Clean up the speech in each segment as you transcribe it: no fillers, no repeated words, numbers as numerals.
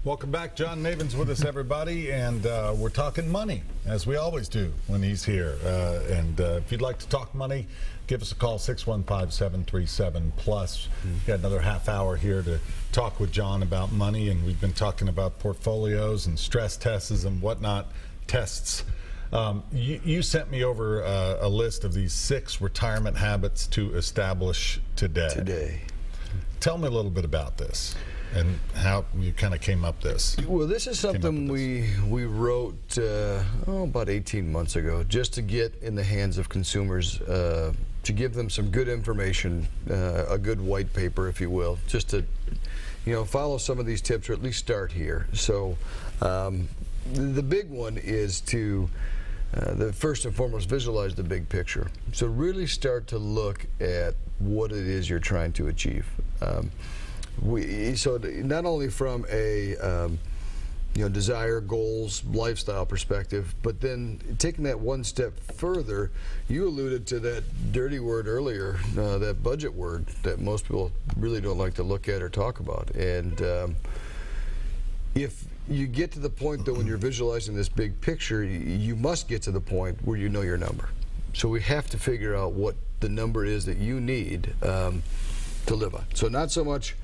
Welcome back. John Navin's with us, everybody, and we're talking money, as we always do when he's here. If you'd like to talk money, give us a call, 615-737-PLUS. Got another half hour here to talk with John about money, and we've been talking about portfolios and stress tests and whatnot, tests. You sent me over a list of these 6 retirement habits to establish today. Tell me a little bit about this and how you kind of came up this. Well, this is something we wrote about 18 months ago, just to get in the hands of consumers, to give them some good information, a good white paper, if you will, just to follow some of these tips, or at least start here. So the big one is to first and foremost visualize the big picture. So really start to look at what it is you're trying to achieve. So not only from a desire, goals, lifestyle perspective, but then taking that one step further, you alluded to that dirty word earlier, that budget word that most people really don't like to look at or talk about. And if you get to the point, though, when you're visualizing this big picture, you must get to the point where you know your number. So we have to figure out what the number is that you need to live on. So not so much,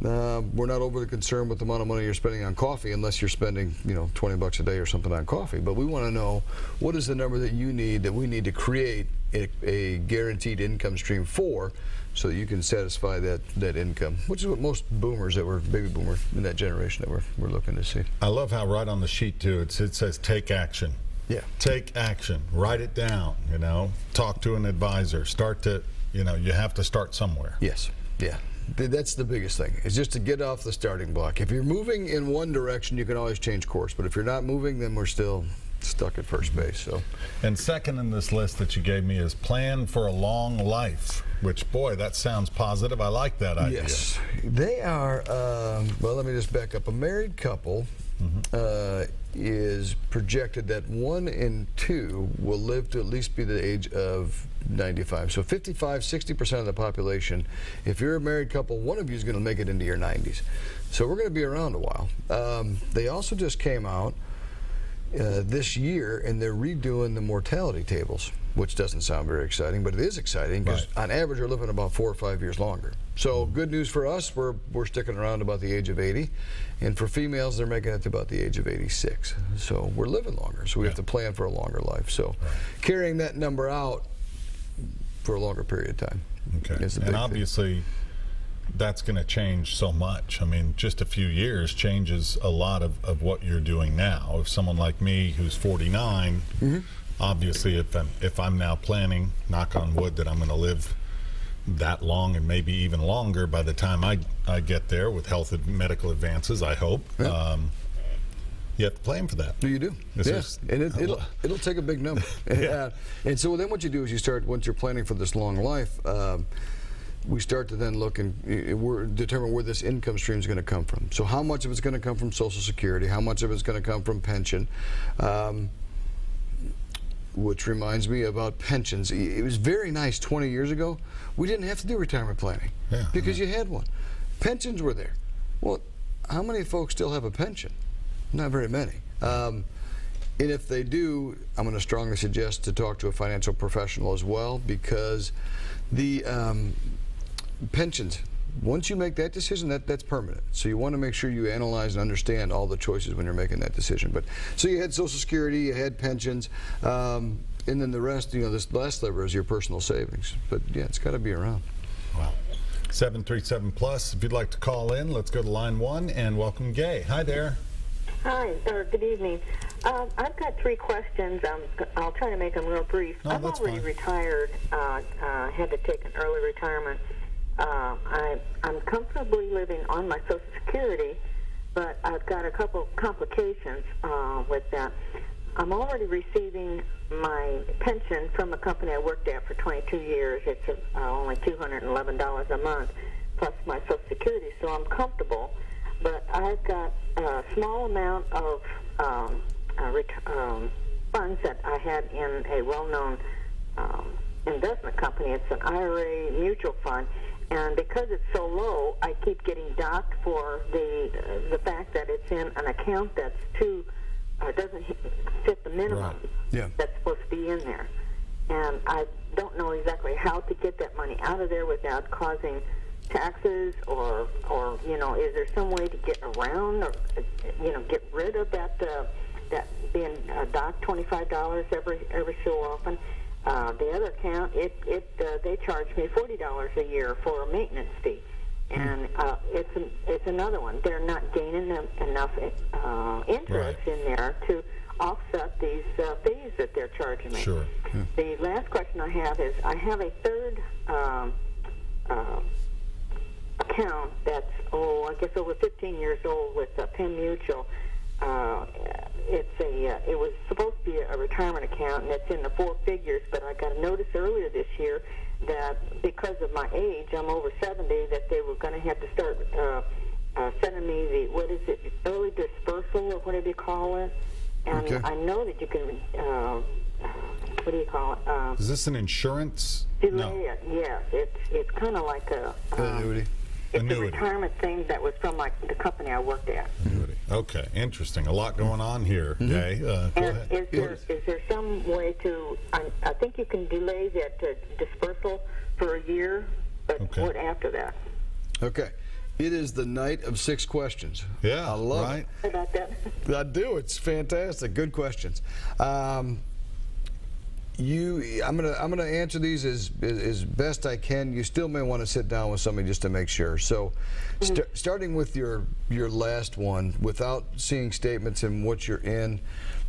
we're not overly concerned with the amount of money you're spending on coffee, unless you're spending 20 bucks a day or something on coffee. But we want to know, what is the number that you need, that we need to create a guaranteed income stream for, so that you can satisfy that income, which is what most boomers that were baby boomers in that generation that we're looking to see. I love how right on the sheet too it says take action. Yeah. Take action. Write it down. Talk to an advisor. Start to you have to start somewhere. Yes. Yeah. That's the biggest thing, is just to get off the starting block. If you're moving in one direction, you can always change course. But if you're not moving, then we're still stuck at first base. So. And second in this list that you gave me is plan for a long life, which, boy, that sounds positive. I like that idea. Yes. They are, well, let me just back up. A married couple is projected that 1 in 2 will live to at least be the age of 95. So 55–60% of the population, if you're a married couple, one of you is going to make it into your 90s. So we're going to be around a while. They also just came out this year, and they're redoing the mortality tables, which doesn't sound very exciting, but it is exciting, because on average we're living about 4 or 5 years longer. So good news for us, we're sticking around about the age of 80, and for females they're making it to about the age of 86. So we're living longer, so we have to plan for a longer life. So carrying that number out for a longer period of time. Okay. And obviously that's going to change so much. I mean, just a few years changes a lot of what you're doing now. If someone like me who's 49, obviously if I'm now planning, knock on wood, that I'm going to live that long and maybe even longer by the time I get there with health and medical advances, I hope. You have to plan for that. You do. And it'll take a big number. And so then what you do is you start, once you're planning for this long life, we start to then look and determine where this income stream is going to come from. So how much of it's going to come from Social Security, how much of it's going to come from pension, which reminds me about pensions. It was very nice 20 years ago. We didn't have to do retirement planning because you had one. Pensions were there. Well, how many folks still have a pension? Not very many. And if they do, I'm going to strongly suggest to talk to a financial professional as well, because the pensions, once you make that decision, that's permanent. So you want to make sure you analyze and understand all the choices when you're making that decision. But so you had Social Security, you had pensions, and then the rest, this last lever is your personal savings. But yeah, it's got to be around. Wow. 737-PLUS. If you'd like to call in, let's go to line 1 and welcome Gay. Hi there. Hi, good evening. I've got 3 questions. I'll try to make them real brief. I'm already retired. Had to take an early retirement. I'm comfortably living on my Social Security, but I've got a couple complications with that. I'm already receiving my pension from a company I worked at for 22 years. It's only $211 a month, plus my Social Security, so I'm comfortable. But I've got a small amount of funds that I had in a well-known investment company. It's an IRA mutual fund. And because it's so low, I keep getting docked for the fact that it's in an account that's doesn't fit the minimum that's supposed to be in there. And I don't know exactly how to get that money out of there without causing taxes, or is there some way to get around, or get rid of that being docked $25 every so often? The other account, they charge me $40 a year for a maintenance fee, and it's another one. They're not gaining enough interest in there to offset these fees that they're charging me. Sure. The last question I have is, I have a third account that's I guess over 15 years old with Penn Mutual. It was supposed to be a retirement account, and it's in the 4 figures, but I got a notice earlier this year that because of my age, I'm over 70, that they were going to have to start sending me early dispersal, or whatever you call it. And I know that you can, what do you call it? Is this an insurance? Delay it, yes. It's kind of like an annuity. It's a retirement thing that was from the company I worked at. Annuity. Okay, interesting. A lot going on here, Gay. Go ahead. Is there some way to, I think you can delay that dispersal for a year, but what after that? Okay. It is the night of 6 questions. Yeah, I love it. About that. I do. It's fantastic. Good questions. I'm gonna answer these as best I can. You still may want to sit down with somebody just to make sure. So, starting with your last one, without seeing statements in what you're in,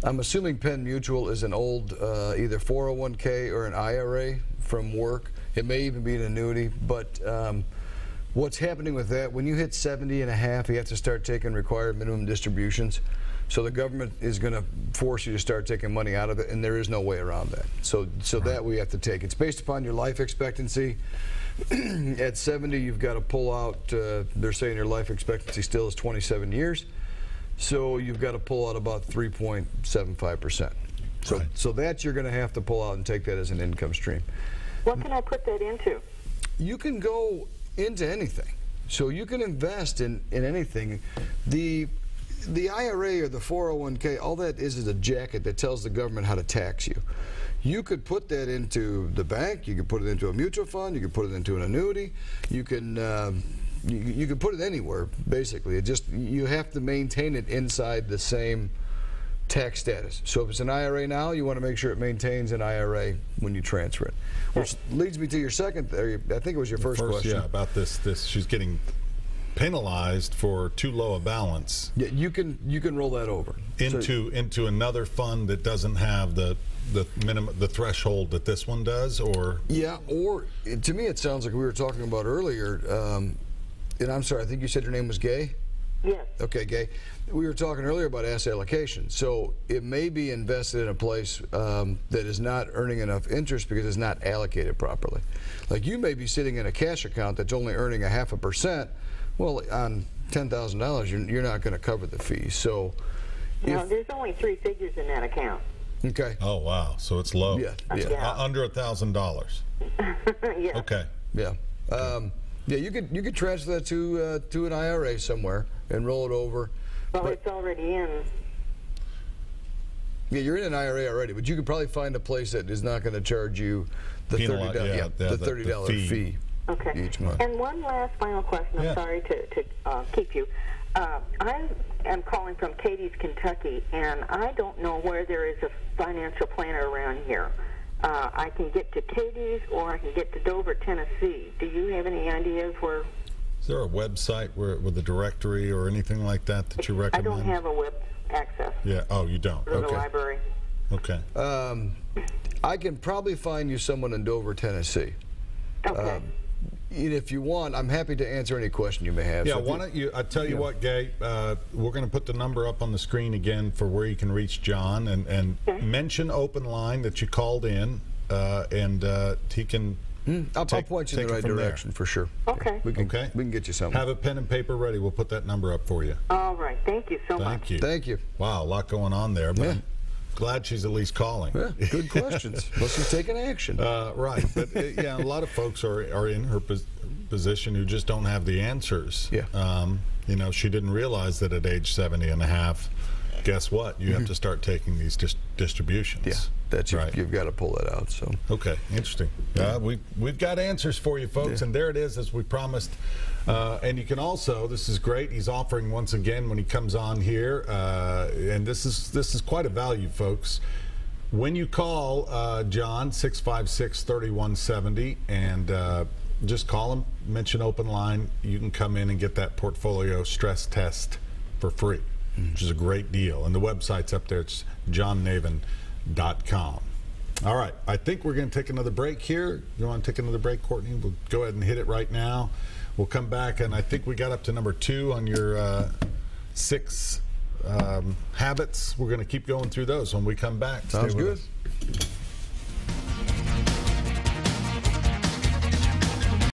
I'm assuming Penn Mutual is an old either 401k or an IRA from work. It may even be an annuity, but what's happening with that, when you hit 70 and a half, you have to start taking required minimum distributions. So the government is going to force you to start taking money out of it, and there is no way around that. So that we have to take. It's based upon your life expectancy. At 70, you've got to pull out, they're saying your life expectancy still is 27 years. So you've got to pull out about 3.75%. So that you're going to have to pull out and take that as an income stream. What can I put that into? You can go into anything. So you can invest in anything. The IRA or the 401k, all that is a jacket that tells the government how to tax you. You could put that into the bank, you could put it into a mutual fund, you could put it into an annuity, you can put it anywhere, basically. You have to maintain it inside the same tax status. So if it's an IRA now, you want to make sure it maintains an IRA when you transfer it. Which leads me to your second, I think it was your first question. Yeah, about this she's getting penalized for too low a balance. Yeah, you can roll that over into another fund that doesn't have the minimum, the threshold that this one does, or to me it sounds like we were talking about earlier. And I'm sorry, I think you said your name was Gay. Yes. Okay, Gay. We were talking earlier about asset allocation. So it may be invested in a place that is not earning enough interest because it's not allocated properly. Like you may be sitting in a cash account that's only earning 0.5%. Well, on $10,000, you're not going to cover the fees. So, there's only 3 figures in that account. Okay. Oh wow, so it's low. Yeah. Under $1,000. Yeah. Okay. Yeah. You could transfer that to an IRA somewhere and roll it over. Well, it's already in. Yeah, you're in an IRA already, but you could probably find a place that is not going to charge you the $30 fee. Okay. Each month. And one last final question. I'm sorry to keep you. I am calling from Cadiz, Kentucky, and I don't know where there is a financial planner around here. I can get to Cadiz or I can get to Dover, Tennessee. Do you have any ideas where? Is there a website with a directory or anything like that you recommend? I don't have a web access. Yeah. Oh, you don't. For the library. Okay. I can probably find you someone in Dover, Tennessee. Okay. If you want, I'm happy to answer any question you may have. Yeah, why don't you, I tell you what, Gay, we're going to put the number up on the screen again for where you can reach John, and mention OpenLine that you called in, and he can I'll point you in the right direction for sure. Okay. We can get you something. Have a pen and paper ready. We'll put that number up for you. All right. Thank you so much. Thank you. Wow, a lot going on there, but I'm glad she's at least calling. Yeah, good questions. Well, she's taking action. Right. But, a lot of folks are in her position who just don't have the answers. Yeah. You know, she didn't realize that at age 70 and a half, guess what? You have to start taking these distributions. Yeah, that's right. You've got to pull that out. So okay, interesting. We've got answers for you folks, and there it is, as we promised. And you can also, this is great, he's offering once again when he comes on here, and this is quite a value, folks. When you call John, 656-3170, and just call him, mention OpenLine, you can come in and get that portfolio stress test for free, which is a great deal. And the website's up there. It's johnnavin.com. All right, I think we're going to take another break here. You want to take another break, Courtney? We'll go ahead and hit it right now. We'll come back, and I think we got up to number 2 on your 6 habits. We're going to keep going through those when we come back. Sounds good. Us.